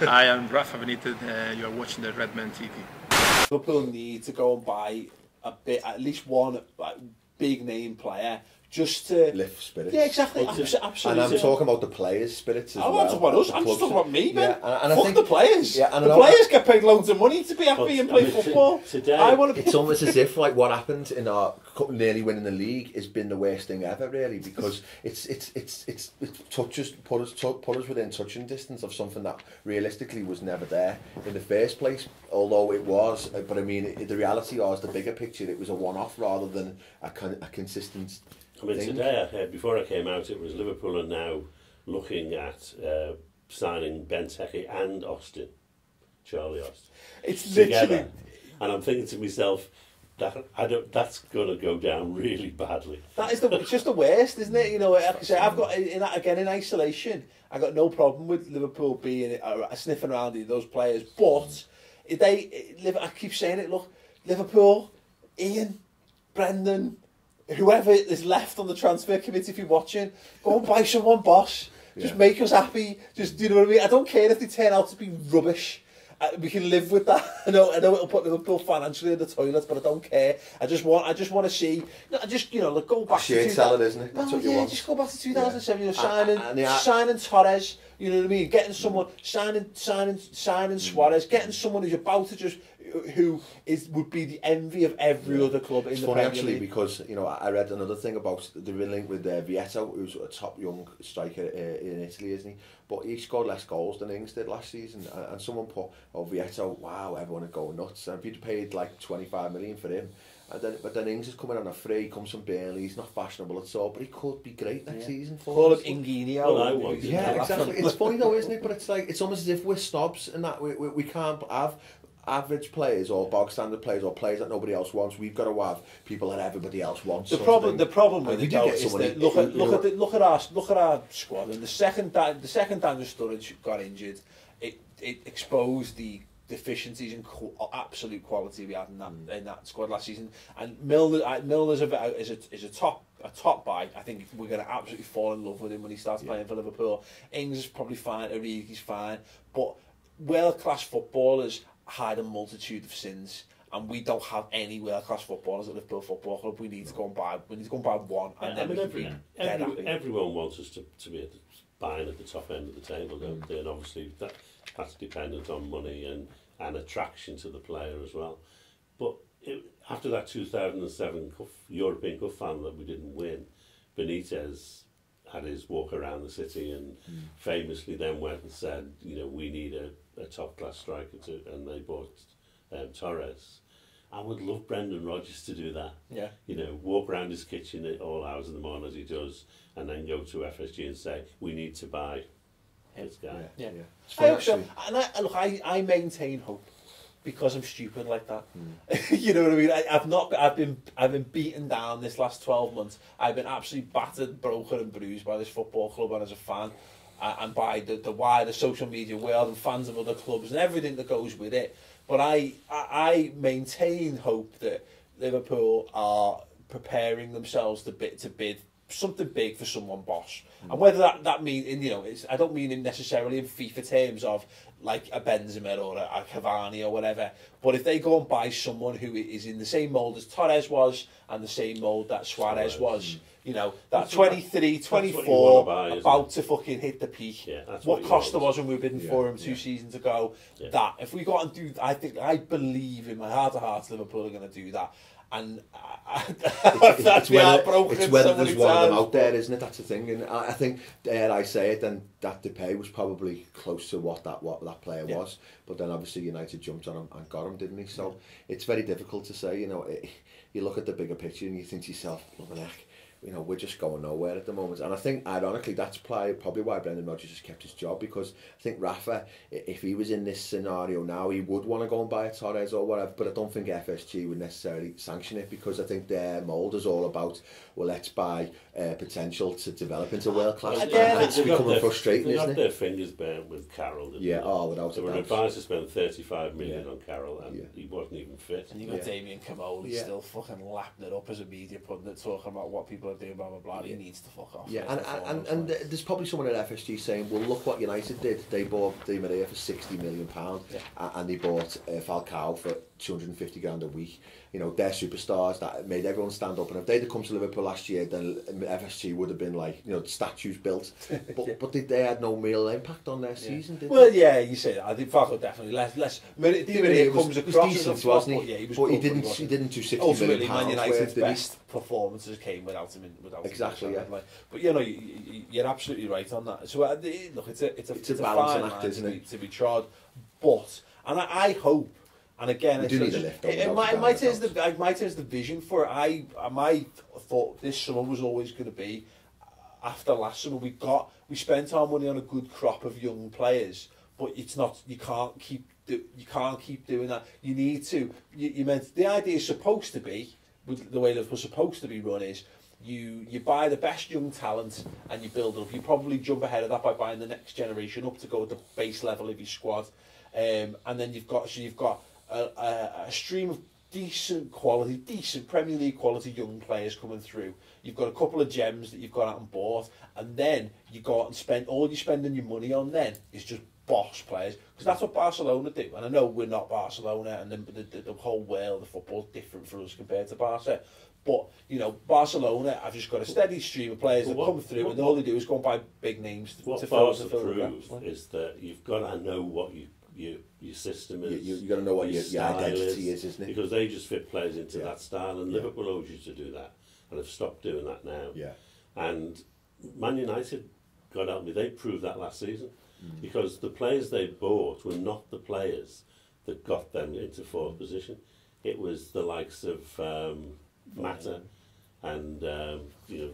I am Rafa Benitez. You are watching the Redmen TV. Liverpool need to go and buy at least one big name player just to lift spirits. Yeah, exactly. Absolutely. And I'm talking about the players' spirits as well. I'm talking about us. I'm just talking about me, man. Yeah, and I Fuck think the players. Yeah, and the players get paid loads of money to be happy and play football. Today, I want to. It's almost as if like what happened in our nearly winning the league has been the worst thing ever, really, because it's put us within touching distance of something that realistically was never there in the first place. Although it was, but I mean, the reality was the bigger picture. It was a one-off rather than a consistent. I mean, today I heard, before I came out, it was Liverpool are now looking at signing Benteke and Austin, Charlie Austin. It's together. literally, and I'm thinking to myself, that's going to go down really badly. it's just the worst, isn't it? You know, like I say, I've got in isolation, I got no problem with Liverpool being sniffing around those players, but I keep saying it. Look, Liverpool, Ian, Brendan, whoever is left on the transfer committee, if you're watching, go and buy someone, boss. Just make us happy. Just, do you know what I mean? I don't care if they turn out to be rubbish. We can live with that. I know it'll put Liverpool financially in the toilet, but I don't care. I just want to see. Like, go back to 2000, isn't it? That's what you want. Just go back to 2007. You know, signing Torres. You know what I mean? Getting someone, signing Suarez. Getting someone who's about to would be the envy of every other club in the Premier League. It's funny actually, because I read another thing about the link with Vieto, who's a top young striker in Italy, isn't he? But he scored less goals than Ings did last season, and someone put, Vieto, wow, everyone would go nuts. And if you'd paid like 25 million for him, but then Ings is coming on a free, comes from Burnley, he's not fashionable at all, but he could be great next season for Call us. him Ingenio. Yeah, exactly. It's funny though, isn't it? But it's like, it's almost as if we're snobs and that we can't have average players or bog standard players or players that nobody else wants. We've got to have people that everybody else wants. The problem with it though is that look at our squad. And the second Daniel Sturridge got injured, it exposed the deficiencies in absolute quality we had in that squad last season. And Milner's is a top buy. I think we're going to absolutely fall in love with him when he starts playing for Liverpool. Ings is probably fine. Origi's fine, but world-class footballers hide a multitude of sins, and we don't have any world-class footballers at Liverpool Football Club. We need to go and buy one, and then everyone wants us to be buying at the top end of the table, don't they? And obviously that's dependent on money and attraction to the player as well. But after that 2007 European Cup final that we didn't win, Benitez had his walk around the city and famously then went and said, we need a top-class striker and they bought Torres. I would love Brendan Rodgers to do that. Yeah. Walk around his kitchen at all hours of the morning as he does, and then go to FSG and say, we need to buy this guy. Yeah. I hope so. And I maintain hope, because I'm stupid like that. You know what I mean? I've been beaten down this last 12 months. I've been absolutely battered, broken and bruised by this football club and as a fan, and by the wider social media world and fans of other clubs and everything that goes with it. But I maintain hope that Liverpool are preparing themselves to bid something big for someone, boss. And whether that means, I don't mean in necessarily in FIFA terms of like a Benzema or a Cavani or whatever, but if they go and buy someone who is in the same mould as Torres was and the same mould that Suarez was, that 23, 24, about to fucking hit the peak. Yeah, that's what Costa was when we were bidding for him 2 seasons ago. Yeah. That, if we go out and do, I believe in my heart of hearts Liverpool are going to do that. And it's whether there's one of them out there, isn't it? That's the thing. And I think, dare I say it, then that Depay was probably close to what that player was. But then obviously United jumped on him and got him, didn't he? So it's very difficult to say. You look at the bigger picture and you think to yourself, heck, we're just going nowhere at the moment. And I think, ironically, that's probably why Brendan Rodgers has kept his job, because I think Rafa, if he was in this scenario now, he would want to go and buy a Torres or whatever, but I don't think FSG would necessarily sanction it, because I think their mould is all about, let's buy potential to develop into world-class. And that's becoming frustrating, isn't it? They got their fingers burnt with Carroll, didn't they? Without a doubt. They were advised to spend 35 million on Carroll, and he wasn't even fit. And you got Damien Camoli still fucking lapping it up as a media pundit, talking about what people got to do, blah, blah, blah. He needs to fuck off. Yeah, and there's probably someone at FSG saying, well, look what United did. They bought Di Maria for £60 million, and they bought Falcao for 250 grand a week. You know, they're superstars that made everyone stand up. And if they'd have come to Liverpool last year, then FSG would have been like, you know, statues built. But they had no real impact on their season, did they? Well, yeah, you say that. I think Falcao definitely less. Di Maria comes across decent, as a flop, wasn't he? Yeah, he was but good, he didn't do £60 ultimately, million Man United's worth, best performances came without him. Exactly, yeah. But you know, you're absolutely right on that. So look, it's a balancing fine act, line isn't it? to be trod. But I hope. And again, it might change the vision for it. My thought this summer was always going to be, after last summer, we spent our money on a good crop of young players, but it's not. You can't keep doing that. You need to. You meant the idea is supposed to be, with the way Liverpool's supposed to be run is. You buy the best young talent and you build it up. You probably jump ahead of that by buying the next generation up to go at the base level of your squad, and then you've got a stream of decent Premier League quality young players coming through. You've got a couple of gems that you've got out and bought, and then you go out and spend all you're spending your money on. Then is just boss players, because that's what Barcelona do. And I know we're not Barcelona, and the whole world of football's different for us compared to Barca. But you know, Barcelona have just got a steady stream of players that come through, and all they do is go and buy big names. What Barca prove is that you've got to know what your system is. You've got to know what your identity is, isn't it? Because they just fit players into that style, and Liverpool always used to do that, and have stopped doing that now. Yeah. And Man United, God help me, they proved that last season, because the players they bought were not the players that got them into fourth position. It was the likes of Machin and you know,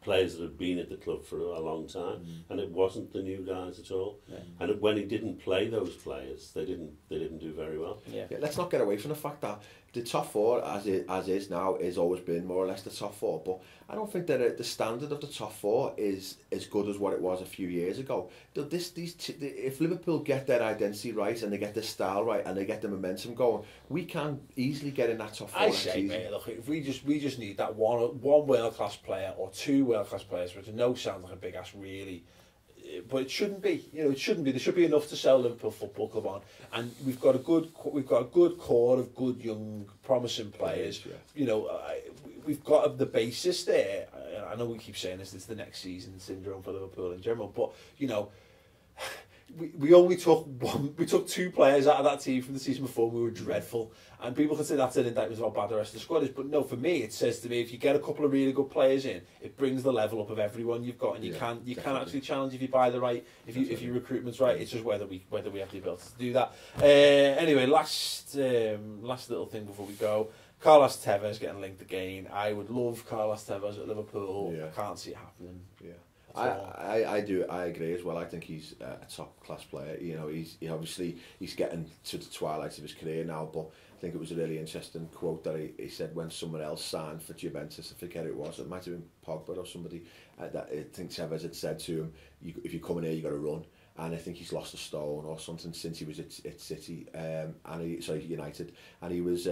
players that had been at the club for a long time, and it wasn't the new guys at all. Yeah. And when he didn't play those players, they didn't do very well. Yeah. Let's not get away from the fact that the top four, as is now, has always been more or less the top four. But I don't think that the standard of the top four is as good as what it was a few years ago. If Liverpool get their identity right and they get their style right and they get the momentum going, we can easily get in that top four. I say, mate, look, if we just need that one world class player or two world class players, which I know sounds like a big ass, really. But it shouldn't be. You know, it shouldn't be. There should be enough to sell Liverpool Football Club on, and we've got a good core of good young promising players. Yeah. You know, we've got the basis there. I know we keep saying this. It's the next season syndrome for Liverpool in general, but you know, we only took two players out of that team from the season before. We were dreadful, and people can say that's an indictment of how bad the rest of the squad is. But no, for me, it says to me, if you get a couple of really good players in, it brings the level up of everyone you've got, and you can actually challenge if you buy the right, if your recruitment's right. It's just whether we have the ability to do that. Anyway, last little thing before we go. Carlos Tevez getting linked again. I would love Carlos Tevez at Liverpool. Yeah. I can't see it happening. Yeah. I agree as well. I think he's a top class player. You know, he's getting to the twilight of his career now. But I think it was a really interesting quote that he said when someone else signed for Juventus. I forget who it was. It might have been Pogba or somebody. That I think Tevez had said to him, "If you come in here, you got to run." And I think he's lost a stone or something since he was at City United, and he was.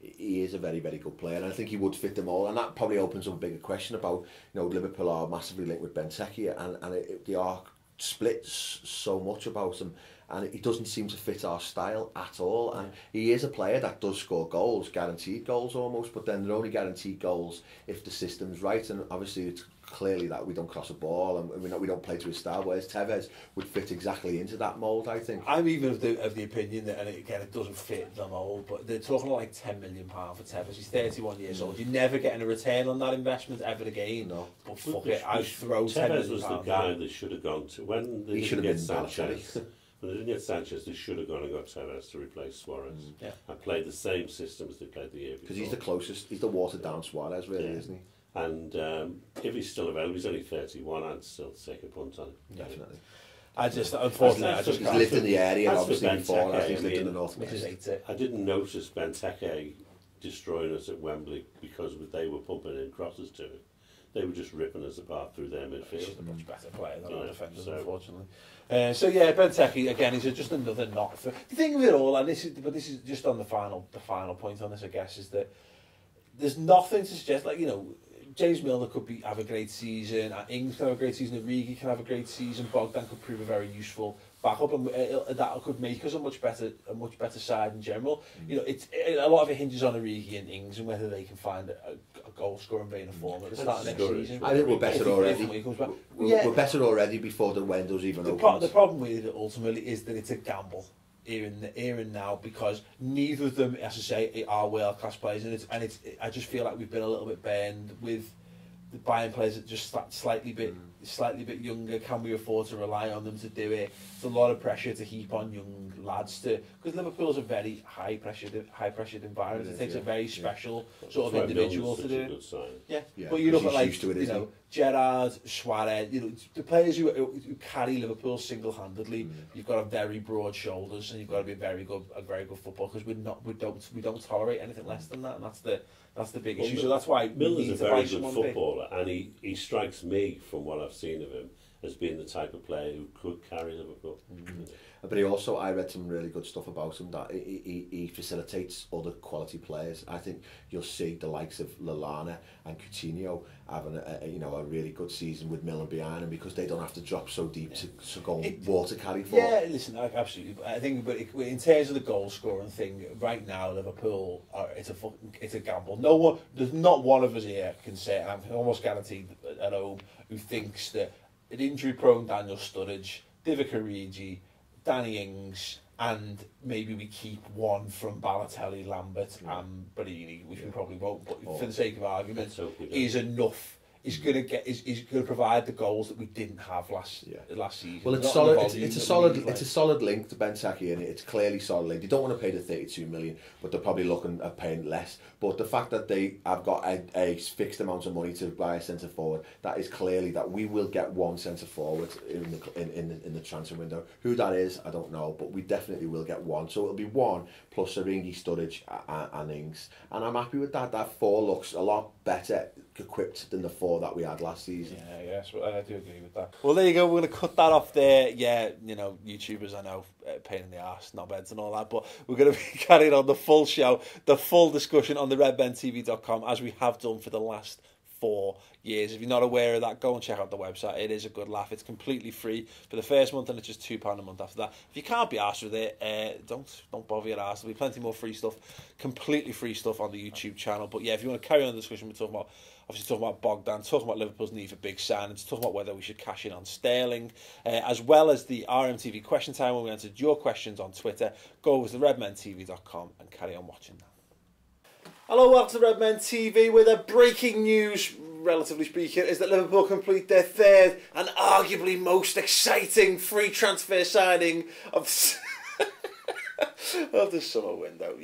He is a very, very good player, and I think he would fit them all. And that probably opens up a bigger question about, you know, Liverpool are massively linked with Benteke, and they are split so much about him, and it doesn't seem to fit our style at all. And he is a player that does score goals, guaranteed goals almost, but then they're only guaranteed goals if the system's right. And obviously it's clearly that we don't cross a ball and we don't play to his style, whereas Tevez would fit exactly into that mould, I think. I'm even of the opinion that, and again, it doesn't fit the mould, but they're talking like £10 million for Tevez. He's 31 years old. You're never getting a return on that investment ever again. No. But fuck it, I'd throw £10 million. Tevez was the guy that should have gone to, when they didn't get Sanchez. When they didn't get Sanchez, they should have gone and got Tevez to replace Suarez. And played the same system as they played the year before. Because he's the closest, he's the watered down Suarez, really, isn't he? And if he's still available, he's only 31, I'd still take a punt on him. Definitely. Unfortunately, he's lived in the area, obviously, before. He's lived in the northwest. I didn't notice Benteke destroying us at Wembley because they were pumping in crosses to him. They were just ripping us apart through their midfield. He's a much better player than our defenders, unfortunately. Benteke again is just another knock. The thing of it all, and this is just on the final point on this, I guess, is that there's nothing to suggest, like, you know, James Milner could have a great season, Ings can have a great season, Origi can have a great season, Bogdan could prove a very useful backup, and that could make us a much better side in general. You know, a lot of it hinges on Origi and Ings and whether they can find a goal scoring vein of form at the start of next season. I think we're better already. We're better already before the window's even opens. The problem with it ultimately is that it's a gamble here and now, because neither of them, as I say, are world class players, and I just feel like we've been a little bit burned with the buying players that just slightly bit younger. Can we afford to rely on them to do it? It's a lot of pressure to heap on young lads because Liverpool's a very high pressured environment. It takes a very special sort of individual to do it. Yeah, but you look at like Gerrard, Suarez, the players who carry Liverpool single handedly. You've got to have very broad shoulders, and you've got to be a very good footballer, because we don't tolerate anything less than that, and that's the big issue. So that's why Milner's a very good footballer, and he strikes me, from what I've seen of him, as being the type of player who could carry Liverpool. But I read some really good stuff about him, that he facilitates other quality players. I think you'll see the likes of Malane and Coutinho having a really good season with Milner behind him, because they don't have to drop so deep to go water carry for. Yeah, listen, absolutely. I think, but in terms of the goal scoring thing, right now Liverpool it's a gamble. There's not one of us here can say, and I'm almost guaranteed at home, who thinks that an injury-prone Daniel Sturridge, Divock Origi, Danny Ings, and maybe we keep one from Balotelli, Lambert, and Barini, which we probably won't, but for the sake of argument, is enough. Is going to provide the goals that we didn't have last season. Well, it's solid. It's a solid link to Benteke, and it's clearly solid link. They don't want to pay the 32 million, but they're probably looking at paying less. But the fact that they have got a fixed amount of money to buy a centre forward, that is clearly that we will get one centre forward in the transfer window. Who that is, I don't know, but we definitely will get one. So it'll be one plus Origi, Sturridge, and Ings, and I'm happy with that. That four looks a lot better equipped than the four that we had last season. Yeah, I do agree with that. Well, there you go. We're going to cut that off there. Yeah, YouTubers, I know, pain in the arse, knobheads and all that, but we're going to be carrying on the full show, the full discussion on the redmentv.com, as we have done for the last 4 years. If you're not aware of that, go and check out the website. It is a good laugh. It's completely free for the first month, and it's just £2 a month after that. If you can't be arsed with it, don't bother your arse. There'll be plenty more free stuff, completely free stuff on the YouTube channel. But yeah, if you want to carry on the discussion, we're talking about Bogdan, talking about Liverpool's need for big signings, talking about whether we should cash in on Sterling, as well as the RMTV question time, when we answered your questions on Twitter. Go over to redmentv.com and carry on watching that. Hello, welcome to Redmen TV, where the breaking news, relatively speaking, is that Liverpool complete their third and arguably most exciting free transfer signing of the summer window.